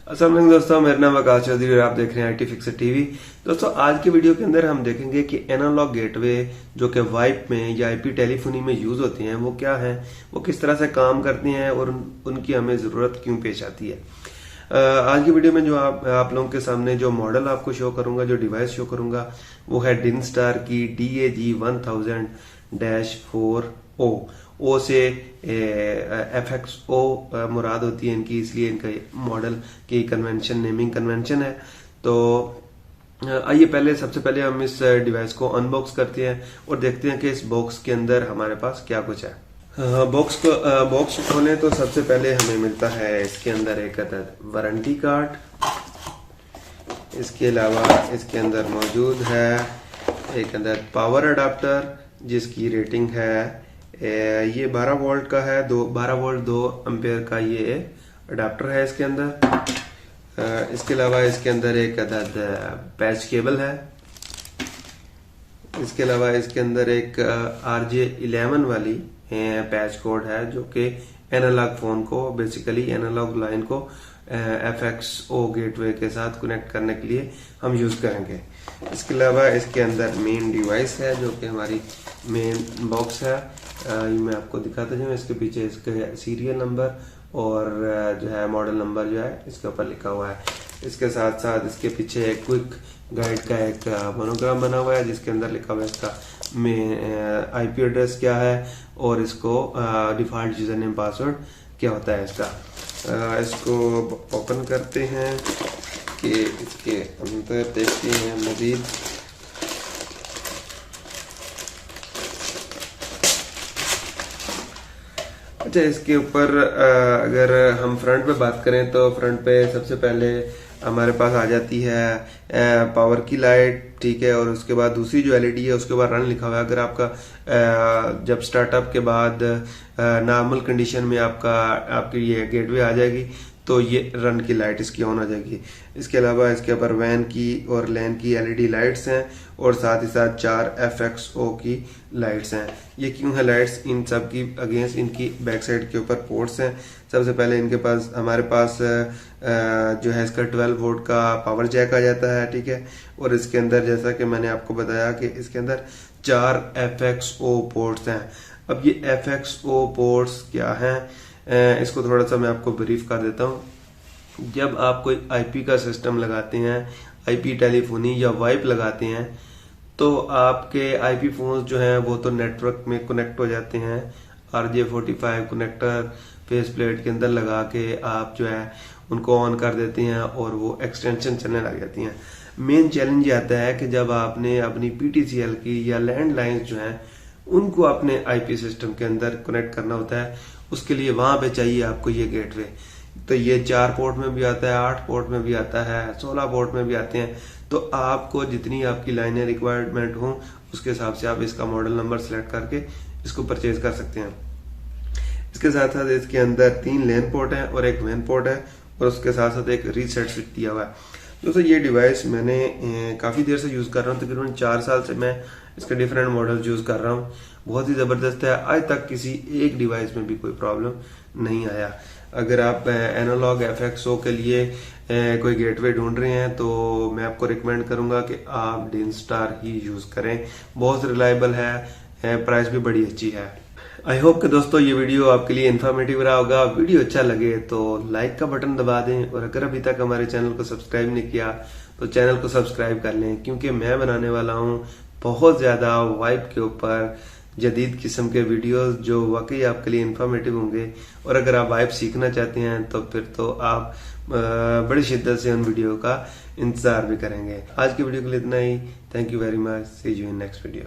अस्सलाम वालेकुम दोस्तों, मेरा नाम आकाश चौधरी और आप देख रहे हैं IT फिक्सर टीवी। दोस्तों, आज की वीडियो के अंदर हम देखेंगे कि एनालॉग गेटवे जो कि वाइप में या IP टेलीफोनी में यूज होते हैं वो क्या हैं, वो किस तरह से काम करते हैं और उनकी हमें जरूरत क्यों पेश आती है। आज की वीडियो में जो आप लोगों के सामने जो मॉडल आपको शो करूंगा, जो डिवाइस शो करूंगा, वो है डिनस्टार की DAG1000-4O। ओ से FXO मुराद होती है इनकी, इसलिए इनका मॉडल की कन्वेंशन, नेमिंग कन्वेंशन है। तो आइए सबसे पहले हम इस डिवाइस को अनबॉक्स करते हैं और देखते हैं कि इस बॉक्स के अंदर हमारे पास क्या कुछ है। बॉक्स खोलें तो सबसे पहले हमें मिलता है इसके अंदर एक वारंटी कार्ड। इसके अलावा इसके अंदर मौजूद है एक अंदर पावर अडाप्टर जिसकी रेटिंग है ये 12 वोल्ट का है। 12 वोल्ट 2 एम्पेयर का ये अडाप्टर है इसके अंदर। इसके अलावा इसके अंदर एक पैच केबल है। इसके अलावा इसके अंदर एक RJ11 वाली पैच कोड है जो कि एनालॉग फोन को, बेसिकली एनालॉग लाइन को FXO गेटवे के साथ कनेक्ट करने के लिए हम यूज करेंगे। इसके अलावा इसके अंदर मेन डिवाइस है जो कि हमारी मेन बॉक्स है। ये मैं आपको दिखाता हूँ। इसके पीछे इसके सीरियल नंबर और जो है मॉडल नंबर जो है इसके ऊपर लिखा हुआ है। इसके साथ साथ इसके पीछे एक क्विक गाइड का एक मोनोग्राम बना हुआ है जिसके अंदर लिखा हुआ है इसका IP एड्रेस क्या है और इसको डिफॉल्ट यूजर नेम पासवर्ड क्या होता है इसका। इसको ओपन करते हैं कि इसके अंदर देखते हैं मजीद। अच्छा, इसके ऊपर अगर हम फ्रंट पे बात करें तो फ्रंट पे सबसे पहले हमारे पास आ जाती है पावर की लाइट, ठीक है। और उसके बाद दूसरी जो LED है उसके बाद रन लिखा हुआ है। अगर आपका जब स्टार्टअप के बाद नॉर्मल कंडीशन में आपकी ये गेटवे आ जाएगी तो ये रन की लाइट इसकी ऑन हो जाएगी। इसके अलावा इसके ऊपर वैन की और लैन की LED लाइट्स हैं और साथ ही साथ 4 FXO की लाइट्स हैं। ये क्यों है लाइट्स, इन सब की अगेंस्ट इनकी बैक साइड के ऊपर पोर्ट्स हैं। सबसे पहले हमारे पास जो है इसका 12 वोल्ट का पावर जैक आ जाता है, ठीक है। और इसके अंदर जैसा कि मैंने आपको बताया कि इसके अंदर 4 FXO पोर्ट्स हैं। अब ये FXO पोर्ट्स क्या हैं, इसको थोड़ा सा मैं आपको ब्रीफ कर देता हूँ। जब आप कोई IP का सिस्टम लगाते हैं, IP टेलीफोनी या वाइप लगाते हैं, तो आपके IP फोन्स जो हैं वो तो नेटवर्क में कनेक्ट हो जाते हैं। RJ45 कनेक्टर फेस प्लेट के अंदर लगा के आप जो है उनको ऑन कर देते हैं और वो एक्सटेंशन चलने लग जाती हैं। मेन चैलेंज ये आता है कि जब आपने अपनी PTCL की या लैंडलाइन जो है उनको अपने IP सिस्टम के अंदर कनेक्ट करना होता है, उसके लिए वहां पे चाहिए आपको ये गेटवे। तो ये 4 पोर्ट में भी आता है, 8 पोर्ट में भी आता है, 16 पोर्ट में भी आते हैं। तो आपको जितनी आपकी लाइनें रिक्वायरमेंट हो उसके हिसाब से आप इसका मॉडल नंबर सेलेक्ट करके इसको परचेज कर सकते हैं। इसके साथ साथ इसके अंदर 3 लैन पोर्ट है और एक वैन पोर्ट है और उसके साथ साथ एक रीसेट स्विच दिया हुआ है। दोस्तों, ये डिवाइस मैंने काफ़ी देर से यूज़ कर रहा हूँ, तकरीबन 4 साल से मैं इसके डिफरेंट मॉडल यूज़ कर रहा हूँ। बहुत ही ज़बरदस्त है। आज तक किसी एक डिवाइस में भी कोई प्रॉब्लम नहीं आया। अगर आप एनालॉग FXO के लिए कोई गेटवे ढूंढ रहे हैं तो मैं आपको रिकमेंड करूंगा कि आप डिनस्टार ही यूज़ करें। बहुत रिलायबल है, प्राइस भी बड़ी अच्छी है। आई होप कि दोस्तों ये वीडियो आपके लिए इन्फॉर्मेटिव रहा होगा। वीडियो अच्छा लगे तो लाइक का बटन दबा दें और अगर अभी तक हमारे चैनल को सब्सक्राइब नहीं किया तो चैनल को सब्सक्राइब कर लें, क्योंकि मैं बनाने वाला हूँ बहुत ज़्यादा वाइप के ऊपर जदीद किस्म के वीडियोस जो वाकई आपके लिए इन्फॉर्मेटिव होंगे। और अगर आप वाइप सीखना चाहते हैं तो फिर तो आप बड़ी शिद्दत से उन वीडियो का इंतज़ार भी करेंगे। आज की वीडियो के लिए इतना ही। Thank you very much. See you in next video.